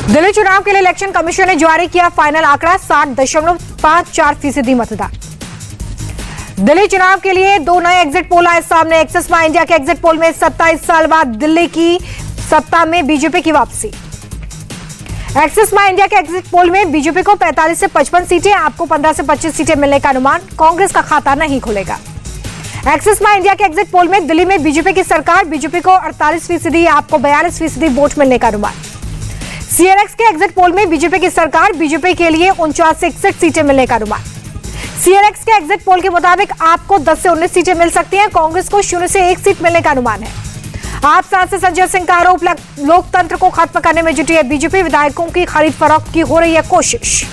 दिल्ली चुनाव के लिए इलेक्शन कमीशन ने जारी किया फाइनल आंकड़ा 60.54% मतदान। दिल्ली चुनाव के लिए दो नए एग्जिट पोल आए सामने। एक्सिस माई इंडिया के एग्जिट पोल में 27 साल बाद दिल्ली की सत्ता में बीजेपी की वापसी। एक्सिस माई इंडिया के एग्जिट पोल में बीजेपी को 45 से 55 सीटें, आपको 15 से 25 सीटें मिलने का अनुमान। कांग्रेस का खाता नहीं खुलेगा। एक्सिस माई इंडिया के एग्जिट पोल में दिल्ली में बीजेपी की सरकार, बीजेपी को 48%, आपको 42% वोट मिलने का अनुमान। सीआरएक्स के एग्जिट पोल में बीजेपी की सरकार, बीजेपी के लिए 49 से 61 सीटें मिलने का अनुमान। सीआरएक्स के एग्जिट पोल के मुताबिक आपको 10 से 19 सीटें मिल सकती हैं, कांग्रेस को 0 से 1 सीट मिलने का अनुमान है। आप सांसद संजय सिंह का आरोप, लोकतंत्र को खत्म करने में जुटी है बीजेपी, विधायकों की खरीद फरोख्त की हो रही है कोशिश।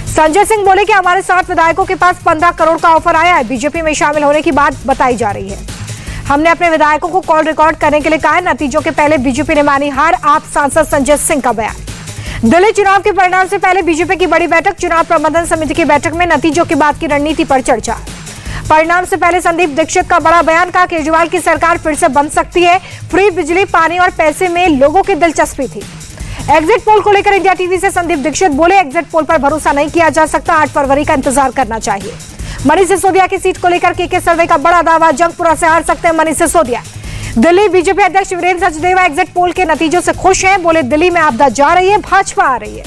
संजय सिंह बोले कि हमारे 7 विधायकों के पास 15 करोड़ का ऑफर आया है, बीजेपी में शामिल होने की बात बताई जा रही है। हमने अपने विधायकों को कॉल रिकॉर्ड करने के लिए कहा है, नतीजों के पहले बीजेपी ने मानी हार। आप सांसद संजय सिंह का बयान। दिल्ली चुनाव के परिणाम से पहले बीजेपी की बड़ी बैठक, चुनाव प्रबंधन समिति की बैठक में नतीजों के बाद की रणनीति पर चर्चा। परिणाम से पहले संदीप दीक्षित का बड़ा बयान, का केजरीवाल की सरकार फिर से बन सकती है। फ्री बिजली, पानी और पैसे में लोगों की दिलचस्पी थी। एग्जिट पोल को लेकर इंडिया टीवी से संदीप दीक्षित बोले, एग्जिट पोल पर भरोसा नहीं किया जा सकता, 8 फरवरी का इंतजार करना चाहिए। मनीष सिसोदिया की सीट को लेकर के सर्वे का बड़ा दावा, जंगपुरा से हार सकते हैं मनीष सिसोदिया। दिल्ली बीजेपी अध्यक्ष वीरेंद्र सचदेवा एग्जिट पोल के नतीजों से खुश हैं, बोले दिल्ली में आपदा जा रही है, भाजपा आ रही है।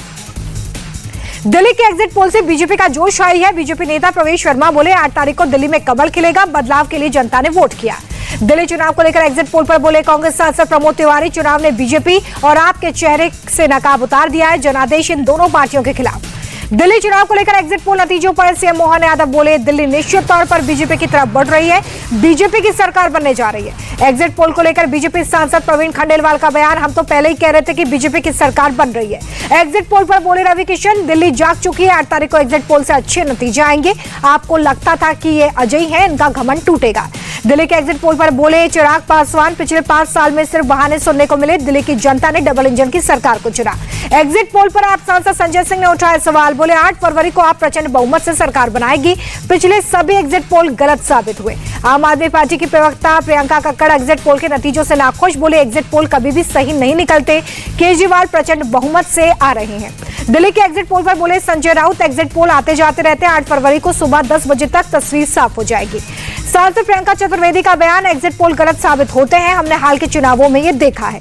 दिल्ली के एग्जिट पोल से बीजेपी का जोश आई है। बीजेपी नेता प्रवेश वर्मा बोले, 8 तारीख को दिल्ली में कमल खिलेगा, बदलाव के लिए जनता ने वोट किया। दिल्ली चुनाव को लेकर एग्जिट पोल पर बोले कांग्रेस सांसद प्रमोद तिवारी, चुनाव ने बीजेपी और आपके चेहरे से नकाब उतार दिया है, जनादेश इन दोनों पार्टियों के खिलाफ। दिल्ली चुनाव को लेकर एग्जिट पोल नतीजों पर सीएम मोहन यादव बोले, दिल्ली निश्चित तौर पर बीजेपी की तरफ बढ़ रही है, बीजेपी की सरकार बनने जा रही है। एग्जिट पोल को लेकर बीजेपी सांसद प्रवीण खंडेलवाल का बयान, हम तो पहले ही कह रहे थे कि बीजेपी की सरकार बन रही है। एग्जिट पोल पर बोले रवि किशन, दिल्ली जाग चुकी है, 8 तारीख को एग्जिट पोल से अच्छे नतीजे आएंगे। आपको लगता था कि ये अजय है, इनका घमंड टूटेगा। दिल्ली के एग्जिट पोल पर बोले चिराग पासवान, पिछले 5 साल में सिर्फ बहाने सुनने को मिले, दिल्ली की जनता ने डबल इंजन की सरकार को चुना। एग्जिट पोल पर आप सांसद संजय सिंह ने उठाया सवाल, बोले 8 फरवरी को आप प्रचंड बहुमत से सरकार बनाएगी। पिछले सभी एग्जिट पोल गलत साबित हुए। आम आदमी पार्टी की प्रवक्ता प्रियंका कक्कड़ एग्जिट पोल के नतीजों से नाखुश, बोले एग्जिट पोल कभी भी सही नहीं निकलते, केजरीवाल प्रचंड बहुमत से आ रहे हैं। दिल्ली के एग्जिट पोल पर बोले संजय राउत, एग्जिट पोल आते जाते रहते हैं, 8 फरवरी को सुबह 10 बजे तक तस्वीर साफ हो जाएगी। सांसद प्रियंका चतुर्वेदी का बयान, एग्जिट पोल गलत साबित होते हैं, हमने हाल के चुनावों में ये देखा है।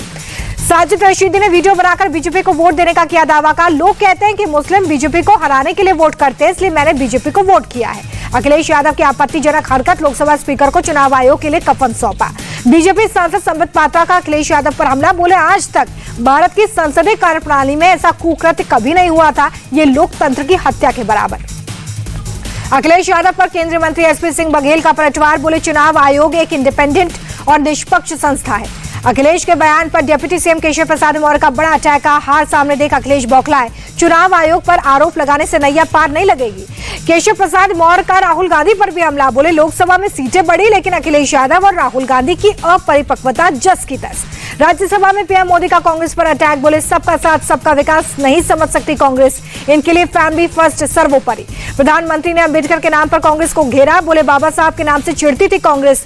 साजिद रशीदी ने वीडियो बनाकर बीजेपी को वोट देने का किया दावा, का लोग कहते हैं कि मुस्लिम बीजेपी को हराने के लिए वोट करते हैं, इसलिए मैंने बीजेपी को वोट किया है। अखिलेश यादव की आपत्तिजनक हरकत, लोकसभा स्पीकर को चुनाव आयोग के लिए कफन सौंपा। बीजेपी सांसद संबित पात्रा का अखिलेश यादव पर हमला, बोले आज तक भारत की संसदीय कार्यप्रणाली में ऐसा कुकृत्य कभी नहीं हुआ था, ये लोकतंत्र की हत्या के बराबर। अखिलेश यादव पर केंद्रीय मंत्री एसपी सिंह बघेल का पलटवार, बोले चुनाव आयोग एक इंडिपेंडेंट और निष्पक्ष संस्था है। अखिलेश के बयान पर डिप्टी सीएम केशव प्रसाद मौर्य का बड़ा अटैक, हार सामने देख अखिलेश बौखलाए, चुनाव आयोग पर आरोप लगाने से नैया पार नहीं लगेगी। केशव प्रसाद मौर्य का राहुल गांधी पर भी हमला, बोले लोकसभा में सीटें बढ़ी लेकिन अखिलेश यादव और राहुल गांधी की अपरिपक्वता जस की तस। राज्यसभा में पीएम मोदी का कांग्रेस पर अटैक, बोले सबका साथ सबका विकास नहीं समझ सकती कांग्रेस, इनके लिए फैमिली फर्स्ट सर्वोपरि। प्रधानमंत्री ने अंबेडकर के नाम पर कांग्रेस को घेरा, बोले बाबा साहब के नाम से चिढ़ती थी कांग्रेस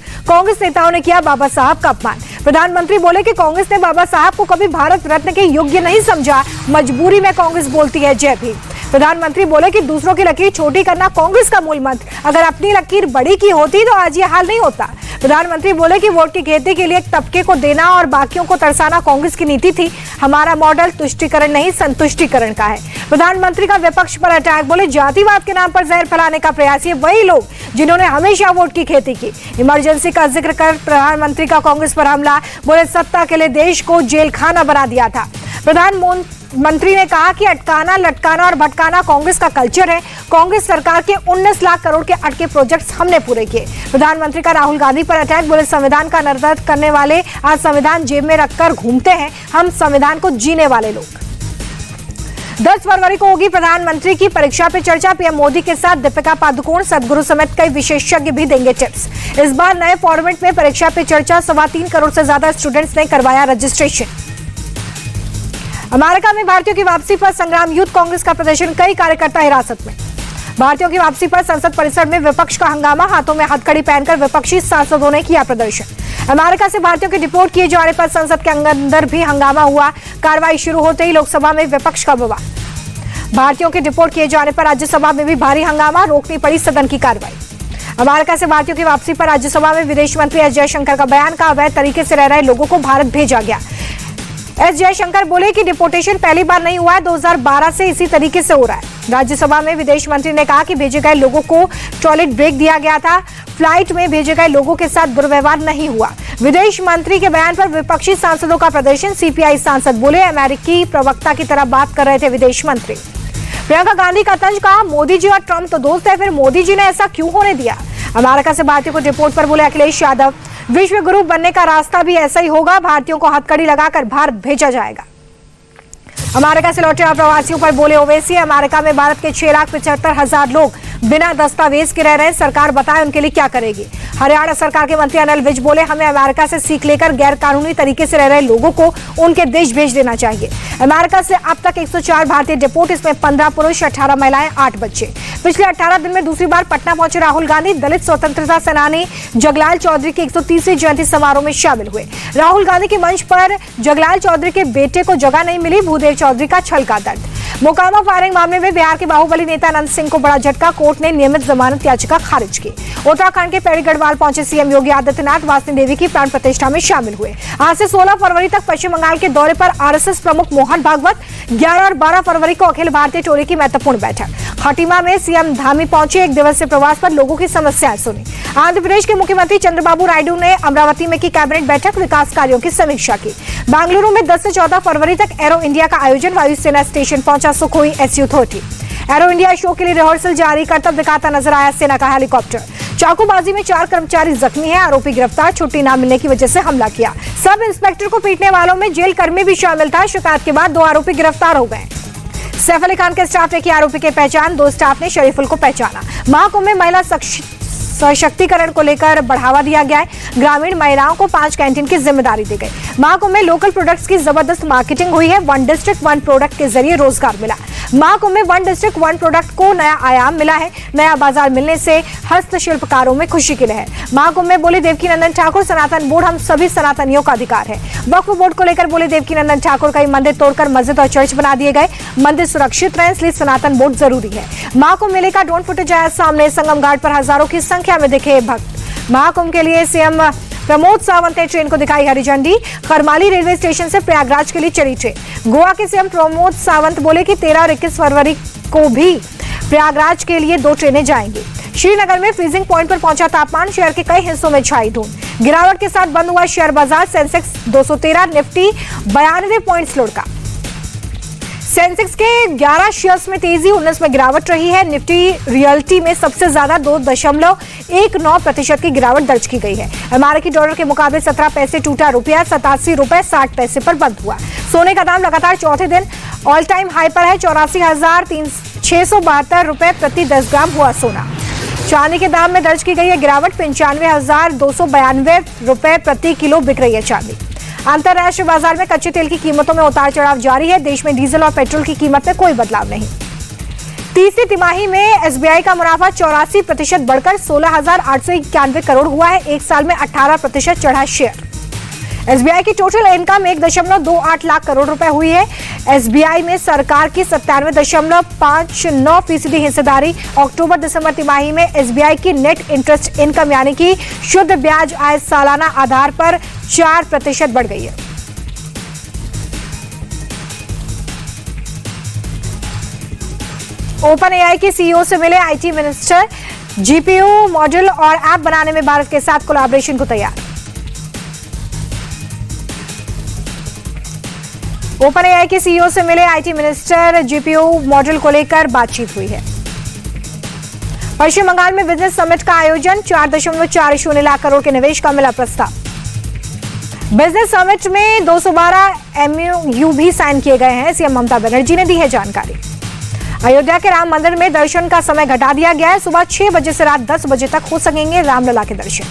नेताओं ने किया बाबा साहब का अपमान। प्रधानमंत्री बोले कि कांग्रेस ने बाबा साहब को कभी भारत रत्न के योग्य नहीं समझा, मजबूरी में कांग्रेस बोलती है जय भीम। प्रधानमंत्री बोले कि दूसरों की लकीर छोटी करना कांग्रेस का मूल मंत्र, अगर अपनी लकीर बड़ी की होती तो आज ये हाल नहीं होता। प्रधानमंत्री बोले कि वोट की खेती के लिए एक तबके को देना और बाकियों को तरसाना कांग्रेस की नीति थी, हमारा मॉडल तुष्टीकरण नहीं संतुष्टीकरण का है। प्रधानमंत्री का विपक्ष पर अटैक, बोले जातिवाद के नाम पर जहर फैलाने का प्रयास, ये वही लोग जिन्होंने हमेशा वोट की खेती की। इमरजेंसी का जिक्र कर प्रधानमंत्री का कांग्रेस पर हमला, बोले सत्ता के लिए देश को जेल खाना बना दिया था। प्रधानमंत्री ने कहा कि अटकाना लटकाना और भटकाना कांग्रेस का कल्चर है, कांग्रेस सरकार के 19 लाख करोड़ के अटके प्रोजेक्ट्स हमने पूरे किए। प्रधानमंत्री का राहुल गांधी पर अटैक, बोले संविधान का नरदर्द करने वाले आज संविधान जेब में रखकर घूमते हैं, हम संविधान को जीने वाले लोग। 10 फरवरी को होगी प्रधानमंत्री की परीक्षा पे चर्चा, पीएम मोदी के साथ दीपिका पादुकोण, सदगुरु समेत कई विशेषज्ञ भी देंगे टिप्स। इस बार नए फॉर्मेट में परीक्षा पे चर्चा, 3.25 करोड़ से ज्यादा स्टूडेंट्स ने करवाया रजिस्ट्रेशन। अमेरिका में भारतीयों की वापसी पर संग्राम यूथ कांग्रेस का प्रदर्शन, कई कार्यकर्ता हिरासत में। भारतीयों की वापसी पर संसद परिसर में विपक्ष का हंगामा, हाथों में हथकड़ी पहनकर विपक्षी सांसदों ने किया प्रदर्शन। अमेरिका से भारतीयों के डिपोर्ट किए जाने पर संसद के अंदर भी हंगामा हुआ। कार्रवाई शुरू होते ही लोकसभा में विपक्ष का बवाल। भारतीयों के डिपोर्ट किए जाने पर राज्यसभा में भी भारी हंगामा, रोकनी पड़ी सदन की कार्रवाई। अमेरिका से भारतीयों की वापसी पर राज्यसभा में विदेश मंत्री एस जयशंकर का बयान, का अवैध तरीके से रह रहे लोगों को भारत भेजा गया। एस जयशंकर बोले कि डिपोर्टेशन पहली बार नहीं हुआ है, 2012 से इसी तरीके से हो रहा है। राज्यसभा में विदेश मंत्री ने कहा कि भेजे गए लोगों को टॉयलेट ब्रेक दिया गया था, फ्लाइट में भेजे गए लोगों के साथ दुर्व्यवहार नहीं हुआ। विदेश मंत्री के बयान पर विपक्षी सांसदों का प्रदर्शन। सीपीआई सांसद बोले अमेरिकी प्रवक्ता की तरह बात कर रहे थे विदेश मंत्री। प्रियंका गांधी का तंज, कहा मोदी जी और ट्रंप तो दोस्त है, फिर मोदी जी ने ऐसा क्यों होने दिया। अमेरिका से भारतीयों को डिपोर्ट पर बोले अखिलेश यादव, विश्व गुरु बनने का रास्ता भी ऐसा ही होगा, भारतीयों को हथकड़ी लगाकर भारत भेजा जाएगा। अमेरिका से लौटे प्रवासियों पर बोले ओवैसी, अमेरिका में भारत के 6,75,000 लोग बिना दस्तावेज के रह रहे हैं, सरकार बताए उनके लिए क्या करेगी। हरियाणा सरकार के मंत्री अनिल विज बोले हमें अमेरिका से सीख लेकर गैर कानूनी तरीके से रह रहे लोगों को उनके देश भेज देना चाहिए। अमेरिका से अब तक 104 भारतीय डिपोर्ट, इसमें 15 पुरुष, 18 महिलाएं, 8 बच्चे। पिछले 18 दिन में दूसरी बार पटना पहुंचे राहुल गांधी। दलित स्वतंत्रता सेनानी जगलाल चौधरी की 130वीं जयंती समारोह में शामिल हुए। राहुल गांधी के मंच पर जगलाल चौधरी के बेटे को जगह नहीं मिली, भूदेव चौधरी का छल का दर्द। मोकामा फायरिंग मामले में बिहार के बाहुबली नेता अनंत सिंह को बड़ा झटका, कोर्ट ने नियमित जमानत याचिका खारिज की। उत्तराखंड के पैड़ी गढ़वाल पहुंचे सीएम योगी आदित्यनाथ, वासनी देवी की प्राण प्रतिष्ठा में शामिल हुए। आज से 16 फरवरी तक पश्चिम बंगाल के दौरे पर आरएसएस प्रमुख मोहन भागवत। 11 और 12 फरवरी को अखिल भारतीय टोली की महत्वपूर्ण बैठक। खटीमा में सीएम धामी पहुंचे, 1 दिवसीय प्रवास पर लोगों की समस्याएं सुनी। आंध्र प्रदेश के मुख्यमंत्री चंद्रबाबू नायडू ने अमरावती में की कैबिनेट बैठक, विकास कार्यों की समीक्षा की। बेंगलुरु में 10 से 14 फरवरी तक एरो इंडिया का आयोजन, वायुसेना स्टेशन पहुंचा Sukhoi SU-30। Arrow India show के लिए रिहर्सल जारी, कर्तव्य दिखाता नजर आया सेना का हेलीकॉप्टर। चाकूबाजी में 4 कर्मचारी जख्मी हैं, आरोपी गिरफ्तार, छुट्टी न मिलने की वजह से हमला किया। सब इंस्पेक्टर को पीटने वालों में जेल कर्मी भी शामिल था, शिकायत के बाद 2 आरोपी गिरफ्तार हो गए। सैफ अली खान के स्टाफ ने की आरोपी की पहचान, 2 स्टाफ ने शरीफुल को पहचाना। महाकुंभ में महिला सशक्तिकरण को लेकर बढ़ावा दिया गया है, ग्रामीण महिलाओं को 5 कैंटीन की जिम्मेदारी दी गई। महाकुंभ में लोकल प्रोडक्ट्स की जबरदस्त मार्केटिंग हुई है, 1 डिस्ट्रिक्ट 1 प्रोडक्ट के जरिए रोजगार मिला। महाकुंभ में 1 डिस्ट्रिक्ट 1 प्रोडक्ट को नया आयाम मिला है, नया बाजार मिलने से हस्तशिल्पकारों में खुशी की लहर। महाकुंभ में बोले देवकीनंदन ठाकुर, सनातन बोर्ड हम सभी सनातनियों का अधिकार है। वक्फ बोर्ड को लेकर बोले देवकीनंदन ठाकुर, कई मंदिर तोड़कर मस्जिद और चर्च बना दिए गए, मंदिर सुरक्षित रहे इसलिए सनातन बोर्ड जरूरी है। महाकुंभ मेले का ड्रोन फुटेज आया सामने, संगम घाट पर हजारों की संख्या में दिखे भक्त। महाकुंभ के लिए सीएम प्रमोद सावंत ने ट्रेन को दिखाई हरी झंडी, खरमाली रेलवे स्टेशन से प्रयागराज के लिए चली ट्रेन। गोवा के सीएम प्रमोद सावंत बोले कि 13 और 21 फरवरी को भी प्रयागराज के लिए 2 ट्रेनें जाएंगी। श्रीनगर में फ्रीजिंग पॉइंट पर पहुंचा तापमान, शहर के कई हिस्सों में छाई धुंध। गिरावट के साथ बंद हुआ शेयर बाजार, सेंसेक्स 213, निफ्टी 92 पॉइंट्स लुढ़का। सेंसेक्स के 11 शेयर्स में तेजी, 19 में गिरावट रही है। निफ्टी रियल्टी में सबसे ज्यादा 2.19% की गिरावट दर्ज की गई है। अमेरिकी डॉलर के मुकाबले 17 पैसे टूटा रुपया, 87 रुपए 60 पैसे पर बंद हुआ। सोने का दाम लगातार चौथे दिन ऑल टाइम हाई पर है, 84,672 रुपए प्रति 10 ग्राम हुआ सोना। चांदी के दाम में दर्ज की गई है गिरावट, 95,292 रुपए प्रति किलो बिक रही है चांदी। अंतरराष्ट्रीय बाजार में कच्चे तेल की कीमतों में उतार चढ़ाव जारी है, देश में डीजल और पेट्रोल की कीमत में कोई बदलाव नहीं। तीसरी तिमाही में एसबीआई का मुनाफा 84% बढ़कर 16,891 करोड़ हुआ है, एक साल में 18% चढ़ा शेयर। एसबीआई की टोटल इनकम 1.28 लाख करोड़ रुपए हुई है। एसबीआई में सरकार की 97.59% हिस्सेदारी। अक्टूबर दिसंबर तिमाही में एसबीआई की नेट इंटरेस्ट इनकम यानी कि शुद्ध ब्याज आय सालाना आधार पर 4% बढ़ गई है। ओपन एआई के सीईओ से मिले आईटी मिनिस्टर, जीपीयू मॉडल और ऐप बनाने में भारत के साथ कोलैबोरेशन को तैयार। ओपन एआई के सीईओ से मिले आईटी मिनिस्टर, जीपीयू मॉडल को लेकर बातचीत हुई है। पश्चिम बंगाल में बिजनेस समिट का आयोजन, 4.40 लाख करोड़ के निवेश का मिला प्रस्ताव। बिजनेस समिट में 212 MOU भी साइन किए गए हैं, सीएम ममता बनर्जी ने दी है जानकारी। अयोध्या के राम मंदिर में दर्शन का समय घटा दिया गया है, सुबह 6 बजे से रात 10 बजे तक हो सकेंगे रामलला के दर्शन।